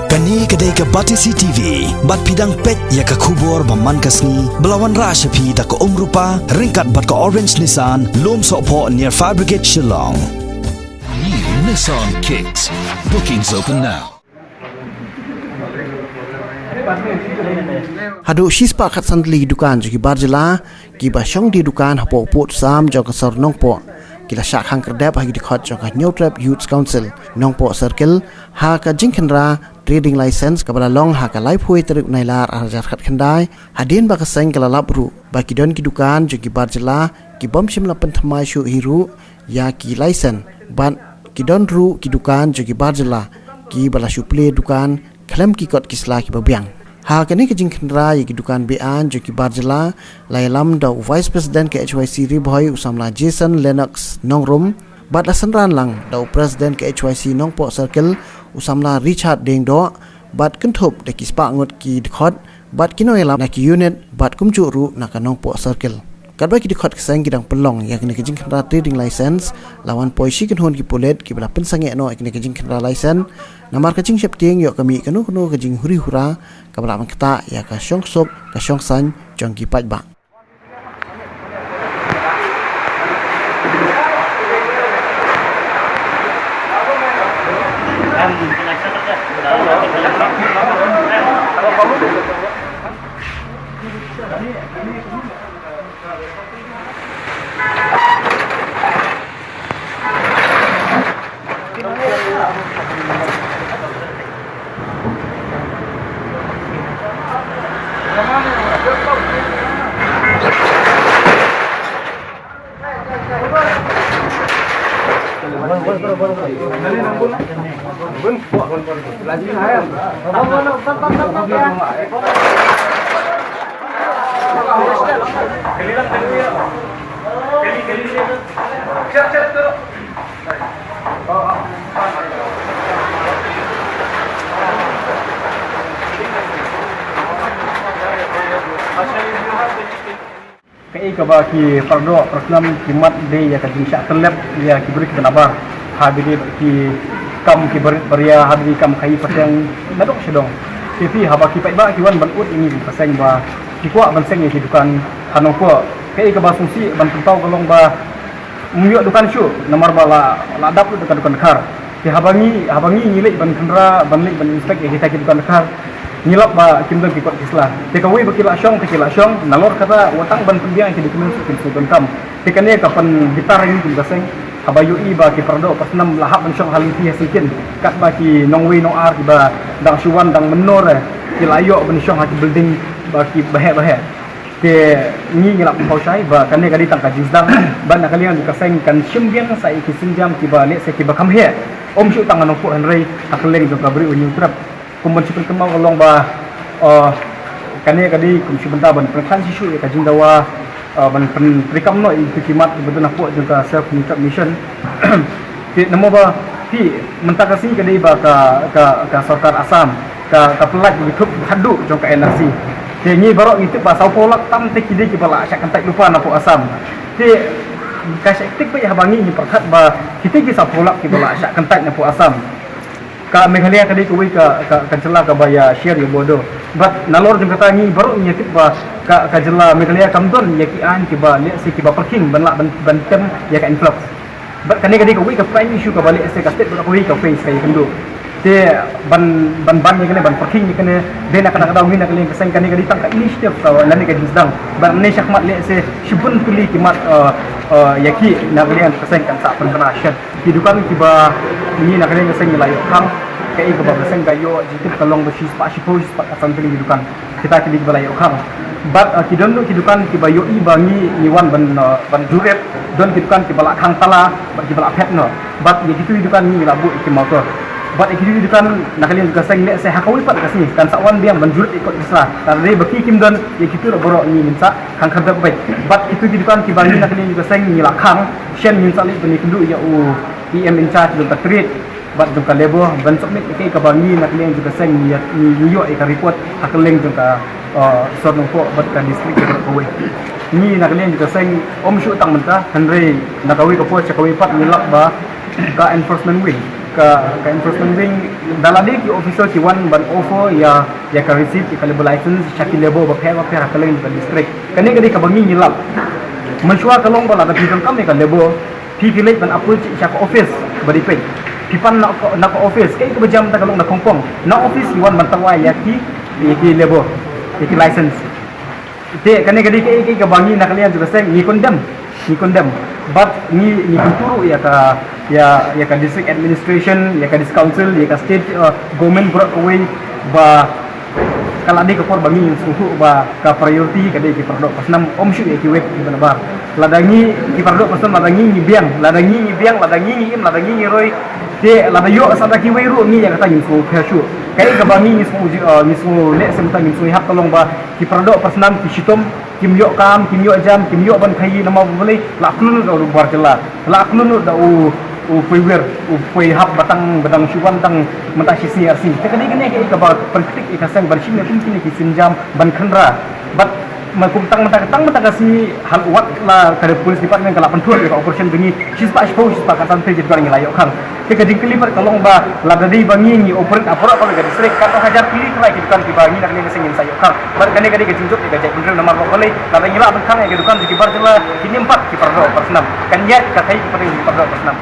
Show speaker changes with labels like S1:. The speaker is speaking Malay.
S1: Kani kedai ke Batisi TV, bat pidang pet ya ke kubur baman kasni, belawan rashapi da ke rupa, ringkat bat ke Orange Nissan, lom sokpo near Fire Brigade Shillong.
S2: New Nissan Kicks. Bookings open now.
S3: Hadu shispa kat santli dukan jogi barjela ki basyong di dukan hapo pot sam jog sor nongpo kila syak hang kerdap hagi dikhot jog New Trap Youth Council nongpo circle ha ka jingkhenra trading license kabala long ha ka live hui teruk nailar arjar khat khandai hadin ba ka seng kala labru ba ki don ki dukan jogi barjela ki bom shimla penthmai shu hiru ya ki license ban ki don ru ki dukan jogi barjela ki bala shu play dukan klem ki kot kisla ki babiang ha kani ke jingkhenra yi ki dukan bean jo ki barjela lailam da vice president ke HYC Ribhoy usamla Jason Lennox nongrum bat asanran lang da president ke HYC nongpo circle usamla Richard Dengdo bat kenthop de ki spa ngot ki dikhot bat kinoela na ki unit bat kumchu ru na ka nongpo circle kadba ki dikhot kesang kidang pelong ya kini ke jingkhenra trading license lawan poisi kenhon ki polet ki bala pensange no kini ke jingkhenra license namar kacing siap tiang yok kami kanu kajing huri hura kabla mangkata ya ka syong sop ka syong san jong ki pat ba
S4: Kai kaba ki pardo prasnam kimat de ya kading syak telep ya ki beri kenabar habidi ki kam ki beria habidi kam kai pasang nadok sedong TV haba ki pai ba ki wan ban ut ini pasang ba ki kwa ban seng ki dukan hanong ko kai kaba fungsi ban tau kolong ba muyok dukan syu nomor bala ladap dukan kar ki habangi nyilek ban kendra ban lik ban inspek kita ki dukan kar nilap ba kimdon ki kot kisla tekawi bakila syong nalor kata watang ban pendiang ki dikemen su kimsu bentam tekane kapan gitar ini kim gaseng habayu i ba ki pardo pas 6 lahap ban syong halin ti sikin kat ba ki nongwe no ar ki ba dang syuan dang menor ki layo ban syong haki building ba ki bahe ke ni ngilap pausai ba kane kadi tang ka jizdang ban nakalian dikaseng kan syembiang sai ki sinjam ki ba le se ki ba kamhe om syu tangan no pu hanrei akleng do kabri New Trap kumpul sipil kemau kolong ba kane kadi kum sibenta ban perkan sisu ka jindawa ban perikam no itu kimat betul nak buat juga self mission ti namo ba ti mentakasi kadi ba ka sarkar Assam ka pelak YouTube hadu jong ka NRC ti ni barok itu ba sau polak tam te kidi ki bala syak kantai lupa napo Assam ti ka syak tik ba habangi ni perkat ba kita ki sau polak ki bala syak kantai napo Assam ka Meghalaya kadi kuwi ka jela ka baya share yo bodo but nalor jeng kata ni baru nyetik ba ka jela Meghalaya kamdon ya ki an ki ba le si ki ba parking ban tem ya ka influx but kani kuwi ka prime issue ka balik se ka state ba kuwi ka face kay kendo te ban ni kene ban parking ni kene de nak daw ni nak leng keseng kani tang ka initiative ka lani ka disdang ban ne syakmat le se shibun tuli kimat ya ki nak leng keseng kan sa penration hidupan ki ba ni nak leng keseng layo kang kai ka ba keseng gayo jitip kalong ba shispa asan tuli hidupan kita ki ba layo kang but kidon ki dukan ki ba yo i bangi ni wan ban juret don ki dukan ki bala khang tala ba ki bala phet no but ye gitu dukan ni labu ki motor bat ikidi dukan nakalian juga seng le se hakawi pat kasni kan sawan biang banjurit ikut islah tadi beki kimdon ye kitu borok ni minta kang khadap baik bat itu dukan ki bani nakalian juga seng ni lakhang shen minta li bani kendu ya u em in charge don takrit bat jong ka lebo ban submit ke ka bangi nakalian juga seng ni yo e ka report hakaleng jong ka sorno po bat ka district ke ko ni nakalian juga seng om syu tang menta hanre nakawi ko po chakawi pat nilak ba ka enforcement wing ka enforcement wing dalade ki officer ki wan ban offer ya ka receipt ki labor license shaki labor ba phe hakaleng ka district kani kadi ka bangi nilap mensyua kalong bala da pidang kami ka labor pi village ban approach shaka office bari pe pipan nak office kai ka bajam ta kalong na kongkong na office ki wan ban tawai ya ki labor ki license te kani kadi kai ka bangi nak kalian juga seng ni condemn but ni kunturu ya ka district administration ya ka district council ya ka state government brought away ba kalau ada kepor bangi suhu ba ka priority ka de ki perdok pasnam om syu ya ki web ki benar ladangi ki perdok pasnam ladangi ni biang ladangi ni im ladangi ni roi te ladayo asada ki weiru ni ya kata ni su khashu kai ka bangi ni su le sem ta ni su hak tolong ba ki perdok pasnam ki shitom kim yo kam kim yo jam kim yo ban khai nama boleh la klunu da bar jela la klunu da u puiwer u pui hab batang syuan tang menta sisi arsi te kani ke ka ba praktik ka sang bar shin pun kini ki sinjam ban khandra bat makum tang menta kasi hal wat la kare polis department kala pentur ka operation bengi sispa katan te jidgar ngi layok khang te ka dingkli bar kalong ba la dadi bangi ni operate apora ka ga distrik ka hajar pilih kala ki dukan ki bangi nak ni singin sayok khang bar kani ka jinjok ka jai bener nomor boleh la ngila ban khang ya dukan ki bar jela kini 4 ki pardo persnam kan ya ka kai ki pada ki pardo persnam